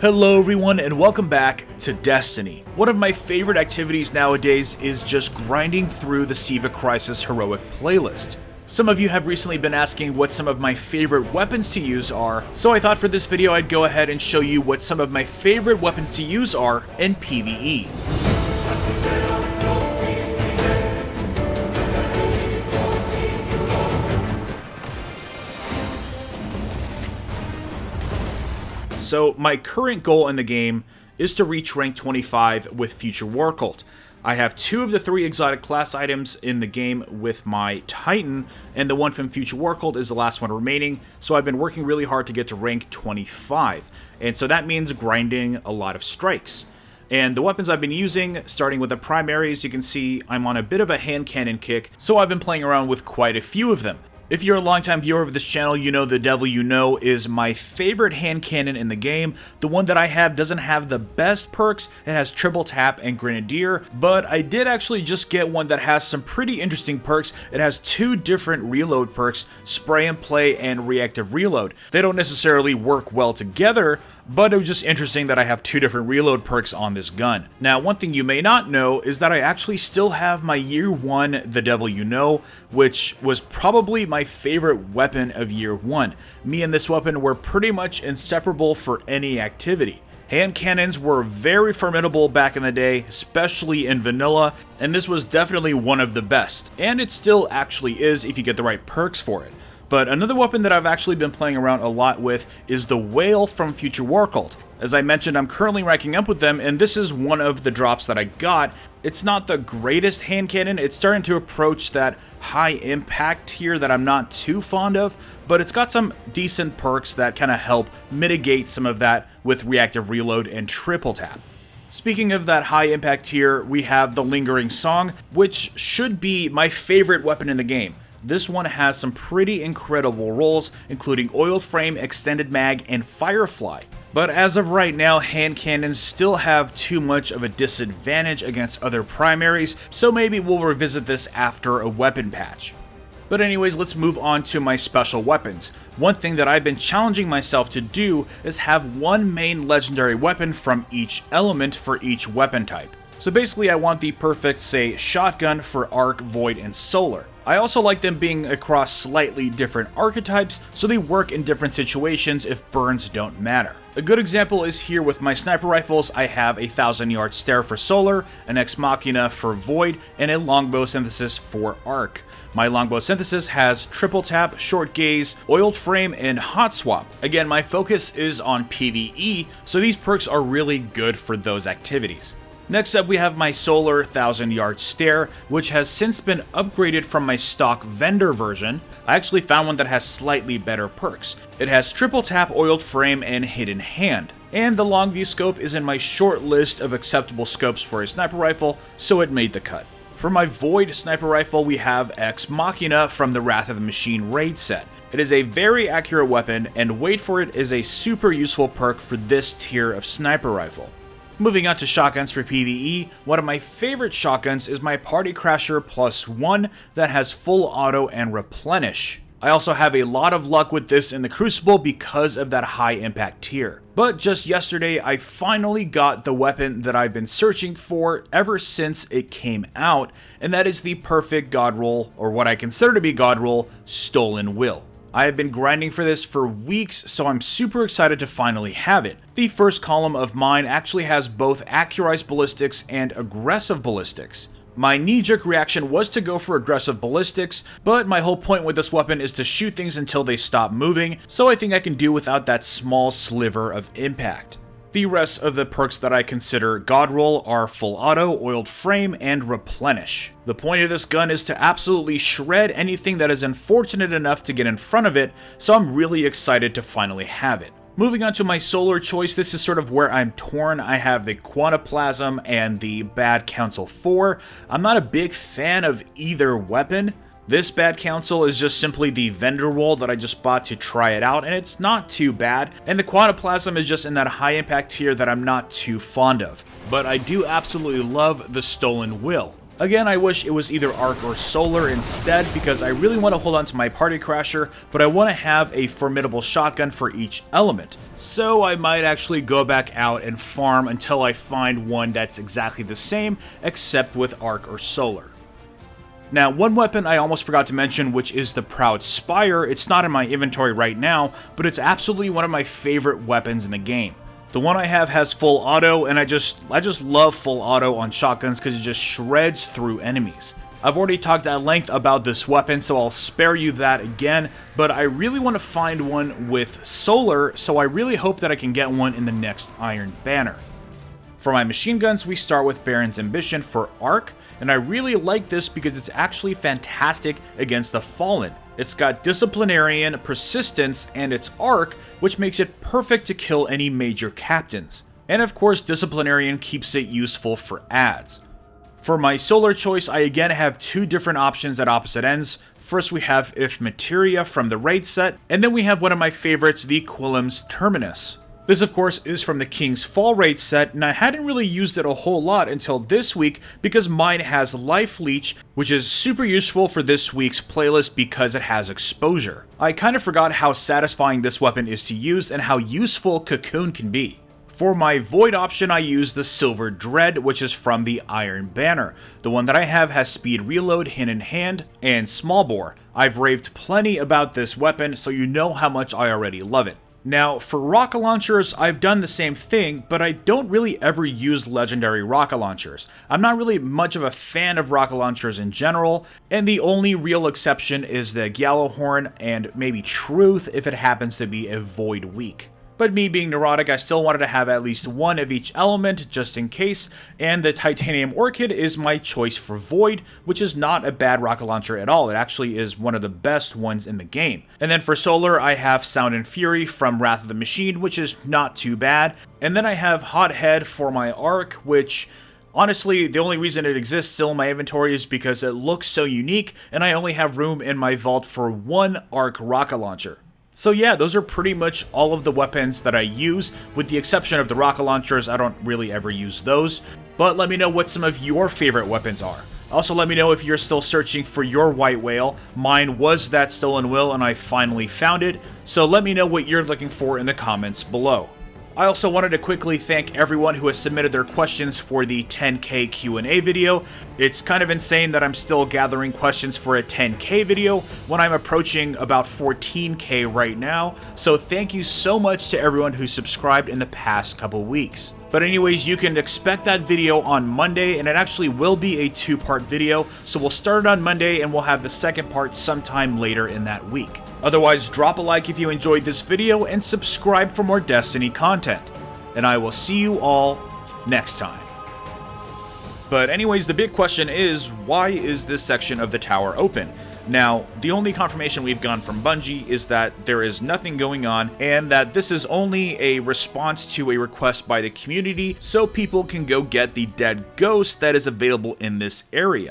Hello everyone and welcome back to Destiny. One of my favorite activities nowadays is just grinding through the Siva Crisis Heroic playlist. Some of you have recently been asking what some of my favorite weapons to use are, so I thought for this video I'd go ahead and show you what some of my favorite weapons to use are in PvE. So my current goal in the game is to reach rank 25 with Future War Cult. I have 2 of the 3 exotic class items in the game with my Titan, and the one from Future War Cult is the last one remaining, so I've been working really hard to get to rank 25. And so that means grinding a lot of strikes. And the weapons I've been using, starting with the primaries, you can see I'm on a bit of a hand cannon kick, so I've been playing around with quite a few of them. If you're a longtime viewer of this channel, you know the Devil You Know is my favorite hand cannon in the game. The one that I have doesn't have the best perks, it has triple tap and grenadier, but I did actually just get one that has some pretty interesting perks. It has 2 different reload perks, spray and play and reactive reload. They don't necessarily work well together, but it was just interesting that I have 2 different reload perks on this gun. Now, one thing you may not know is that I actually still have my Year 1 The Devil You Know, which was probably my favorite weapon of Year 1. Me and this weapon were pretty much inseparable for any activity. Hand cannons were very formidable back in the day, especially in vanilla, and this was definitely one of the best. And it still actually is if you get the right perks for it. But another weapon that I've actually been playing around a lot with is the Whale from Future War Cult. As I mentioned, I'm currently ranking up with them, and this is one of the drops that I got. It's not the greatest hand cannon, it's starting to approach that high impact tier that I'm not too fond of, but it's got some decent perks that kind of help mitigate some of that with reactive reload and triple tap. Speaking of that high impact tier, we have the Lingering Song, which should be my favorite weapon in the game. This one has some pretty incredible rolls, including Oiled Frame, Extended Mag, and Firefly. But as of right now, hand cannons still have too much of a disadvantage against other primaries, so maybe we'll revisit this after a weapon patch. But anyways, let's move on to my special weapons. One thing that I've been challenging myself to do is have one main legendary weapon from each element for each weapon type. So basically I want the perfect, say, shotgun for Arc, Void, and Solar. I also like them being across slightly different archetypes, so they work in different situations if burns don't matter. A good example is here with my sniper rifles. I have a 1000-yard stare for Solar, an Ex Machina for Void, and a longbow synthesis for Arc. My longbow synthesis has triple tap, short gaze, oiled frame, and hot swap. Again, my focus is on PvE, so these perks are really good for those activities. Next up, we have my Solar 1000-yard stare, which has since been upgraded from my stock vendor version. I actually found one that has slightly better perks. It has triple tap, oiled frame, and hidden hand. And the long view scope is in my short list of acceptable scopes for a sniper rifle, so it made the cut. For my Void sniper rifle, we have Ex Machina from the Wrath of the Machine raid set. It is a very accurate weapon, and wait for it, is a super useful perk for this tier of sniper rifle. Moving on to shotguns for PvE, one of my favorite shotguns is my Party Crasher +1 that has full auto and replenish. I also have a lot of luck with this in the Crucible because of that high impact tier. But just yesterday, I finally got the weapon that I've been searching for ever since it came out, and that is the perfect god roll, or what I consider to be god roll, Stolen Will. I have been grinding for this for weeks, so I'm super excited to finally have it. The first column of mine actually has both accurized ballistics and aggressive ballistics. My knee-jerk reaction was to go for aggressive ballistics, but my whole point with this weapon is to shoot things until they stop moving, so I think I can do without that small sliver of impact. The rest of the perks that I consider god roll are full auto, oiled frame, and replenish. The point of this gun is to absolutely shred anything that is unfortunate enough to get in front of it, so I'm really excited to finally have it. Moving on to my Solar choice, this is sort of where I'm torn. I have the Quantaplasm and the Bad Counsel 4. I'm not a big fan of either weapon. This Bad Counsel is just simply the vendor roll that I just bought to try it out, and it's not too bad. And the Quantaplasm is just in that high impact tier that I'm not too fond of. But I do absolutely love the Stolen Will. Again, I wish it was either arc or solar instead, because I really want to hold on to my party crasher, but I want to have a formidable shotgun for each element. So I might actually go back out and farm until I find one that's exactly the same, except with arc or solar. Now, one weapon I almost forgot to mention, which is the Proud Spire. It's not in my inventory right now, but it's absolutely one of my favorite weapons in the game. The one I have has full auto, and I just love full auto on shotguns because it just shreds through enemies. I've already talked at length about this weapon, so I'll spare you that again, but I really want to find one with solar, so I really hope that I can get one in the next Iron Banner. For my machine guns, we start with Baron's Ambition for arc, and I really like this because it's actually fantastic against the Fallen. It's got Disciplinarian, Persistence, and its arc, which makes it perfect to kill any major captains. And of course, Disciplinarian keeps it useful for adds. For my solar choice, I again have two different options at opposite ends. First we have If Materia from the raid set, and then we have one of my favorites, the QULLIM'S Terminus. This of course is from the King's Fall raid set, and I hadn't really used it a whole lot until this week because mine has Life Leech, which is super useful for this week's playlist because it has exposure. I kind of forgot how satisfying this weapon is to use and how useful Cocoon can be. For my Void option, I use the Silver Dread, which is from the Iron Banner. The one that I have has Speed Reload, Hand in Hand, and Small Bore. I've raved plenty about this weapon, so you know how much I already love it. Now, for rocket launchers, I've done the same thing, but I don't really ever use legendary rocket launchers. I'm not really much of a fan of rocket launchers in general, and the only real exception is the Gjallarhorn and maybe Truth if it happens to be a Void week. But me being neurotic, I still wanted to have at least one of each element just in case, and the Titanium Orchid is my choice for Void, which is not a bad rocket launcher at all. It actually is one of the best ones in the game. And then for Solar, I have Sound and Fury from Wrath of the Machine, which is not too bad. And then I have HOTHEAD for my arc, which honestly, the only reason it exists still in my inventory is because it looks so unique, and I only have room in my vault for one arc rocket launcher. So yeah, those are pretty much all of the weapons that I use, with the exception of the rocket launchers. I don't really ever use those, but let me know what some of your favorite weapons are. Also, let me know if you're still searching for your white whale. Mine was that stolen will, and I finally found it, so let me know what you're looking for in the comments below. I also wanted to quickly thank everyone who has submitted their questions for the 10K Q&A video. It's kind of insane that I'm still gathering questions for a 10K video when I'm approaching about 14K right now, so thank you so much to everyone who subscribed in the past couple weeks. But anyways, you can expect that video on Monday, and it actually will be a two-part video, so we'll start it on Monday and we'll have the second part sometime later in that week. Otherwise, drop a like if you enjoyed this video and subscribe for more Destiny content. And I will see you all next time. But anyways, the big question is, why is this section of the tower open? Now, the only confirmation we've gotten from Bungie is that there is nothing going on, and that this is only a response to a request by the community so people can go get the dead ghost that is available in this area.